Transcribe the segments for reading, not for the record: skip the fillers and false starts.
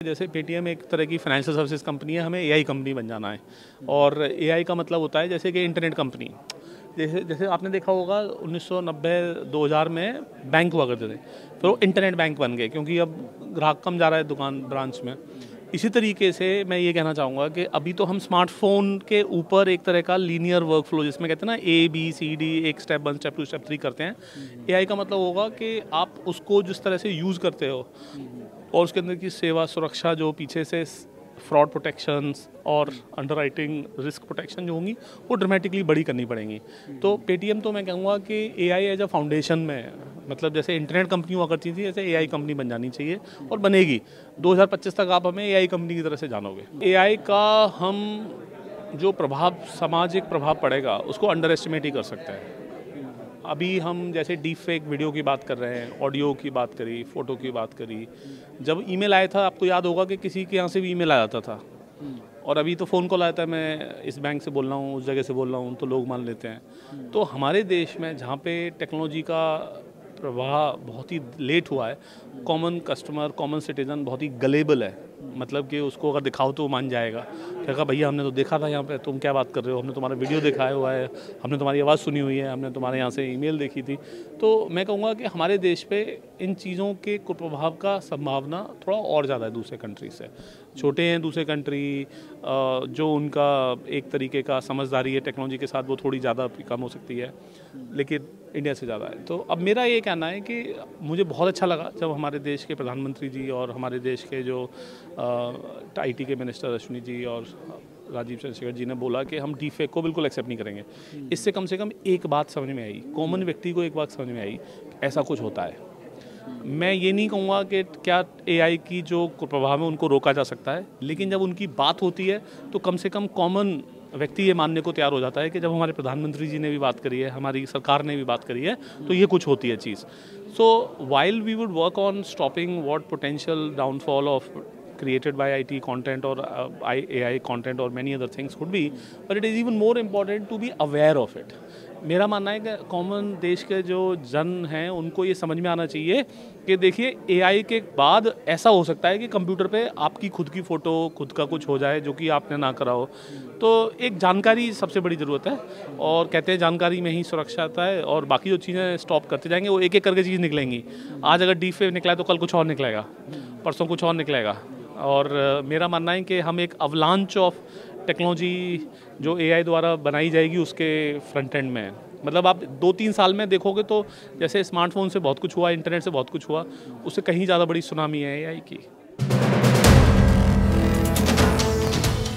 जैसे पेटीएम एक तरह की फाइनेंशियल सर्विसेज कंपनी है, हमें एआई कंपनी बन जाना है। और एआई का मतलब होता है जैसे कि इंटरनेट कंपनी। जैसे जैसे आपने देखा होगा 1990-2000 में बैंक हुआ करते थे, फिर वो इंटरनेट बैंक बन गए क्योंकि अब ग्राहक कम जा रहा है दुकान ब्रांच में। इसी तरीके से मैं ये कहना चाहूँगा कि अभी तो हम स्मार्टफोन के ऊपर एक तरह का लीनियर वर्क फ्लो, जिसमें कहते हैं ना ABCD, एक स्टेप 1 स्टेप 2 स्टेप 3 करते हैं। एआई का मतलब होगा कि आप उसको जिस तरह से यूज़ करते हो और उसके अंदर की सेवा सुरक्षा, जो पीछे से फ्रॉड प्रोटेक्शंस और अंडरराइटिंग रिस्क प्रोटेक्शन जो होंगी, वो ड्रामेटिकली बड़ी करनी पड़ेंगी। तो पेटीएम तो मैं कहूँगा कि एआई एज अ फाउंडेशन में, मतलब जैसे इंटरनेट कंपनी हुआ करती थी, ऐसे एआई कंपनी बन जानी चाहिए और बनेगी। 2025 तक आप हमें एआई कंपनी की तरह से जानोगे। एआई का हम जो प्रभाव, सामाजिक प्रभाव पड़ेगा, उसको अंडर एस्टिमेट ही कर सकते हैं। अभी हम जैसे डीप फेक वीडियो की बात कर रहे हैं, ऑडियो की बात करी, फ़ोटो की बात करी। जब ईमेल आया था, आपको याद होगा कि किसी के यहाँ से भी ईमेल आ जाता था, और अभी तो फ़ोन कॉल आता है, मैं इस बैंक से बोल रहा हूँ, उस जगह से बोल रहा हूँ, तो लोग मान लेते हैं। तो हमारे देश में जहाँ पे टेक्नोलॉजी का प्रवाह बहुत ही लेट हुआ है, कॉमन कस्टमर, कॉमन सिटीज़न बहुत ही गलेबल है। मतलब कि उसको अगर दिखाओ तो वो मान जाएगा। कहेगा भैया हमने तो देखा था यहाँ पे, तुम क्या बात कर रहे हो, हमने तुम्हारा वीडियो दिखाया हुआ है, हमने तुम्हारी आवाज़ सुनी हुई है, हमने तुम्हारे यहाँ से ईमेल देखी थी। तो मैं कहूँगा कि हमारे देश पे इन चीज़ों के कुप्रभाव का संभावना थोड़ा और ज़्यादा है दूसरे कंट्री से। छोटे हैं दूसरे कंट्री, जो उनका एक तरीके का समझदारी है टेक्नोलॉजी के साथ, वो थोड़ी ज़्यादा कम हो सकती है, लेकिन इंडिया से ज़्यादा है। तो अब मेरा ये कहना है कि मुझे बहुत अच्छा लगा जब हमारे देश के प्रधानमंत्री जी और हमारे देश के जो आईटी के मिनिस्टर अश्विनी जी और राजीव चंद्रशेखर जी ने बोला कि हम डीफेक को बिल्कुल एक्सेप्ट नहीं करेंगे। इससे कम से कम एक बात समझ में आई, कॉमन व्यक्ति को एक बात समझ में आई, ऐसा कुछ होता है। मैं ये नहीं कहूँगा कि क्या एआई की जो प्रभाव है उनको रोका जा सकता है, लेकिन जब उनकी बात होती है तो कम से कम कॉमन व्यक्ति ये मानने को तैयार हो जाता है कि जब हमारे प्रधानमंत्री जी ने भी बात करी है, हमारी सरकार ने भी बात करी है, तो ये कुछ होती है चीज़। So while we would work on stopping what potential downfall of created by IT content or AI content or many other things could be, but it is even more important to be aware of it. मेरा मानना है कि common देश के जो जन हैं उनको ये समझ में आना चाहिए कि देखिए AI के बाद ऐसा हो सकता है कि कंप्यूटर पे आपकी खुद की फ़ोटो, खुद का कुछ हो जाए जो कि आपने ना करा हो। तो एक जानकारी सबसे बड़ी ज़रूरत है, और कहते हैं जानकारी में ही सुरक्षा आता है, और बाकी जो चीज़ें स्टॉप करते जाएंगे वो एक एक करके चीज़ निकलेंगी। आज अगर डीप फेक निकला है तो कल कुछ और निकलेगा, परसों कुछ और निकलेगा। और मेरा मानना है कि हम एक अवलांच ऑफ टेक्नोलॉजी जो एआई द्वारा बनाई जाएगी उसके फ्रंट एंड में है। मतलब आप 2-3 साल में देखोगे तो जैसे स्मार्टफोन से बहुत कुछ हुआ, इंटरनेट से बहुत कुछ हुआ, उससे कहीं ज़्यादा बड़ी सुनामी है एआई की।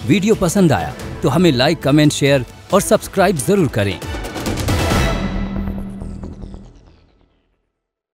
वीडियो पसंद आया तो हमें लाइक, कमेंट, शेयर और सब्सक्राइब जरूर करें।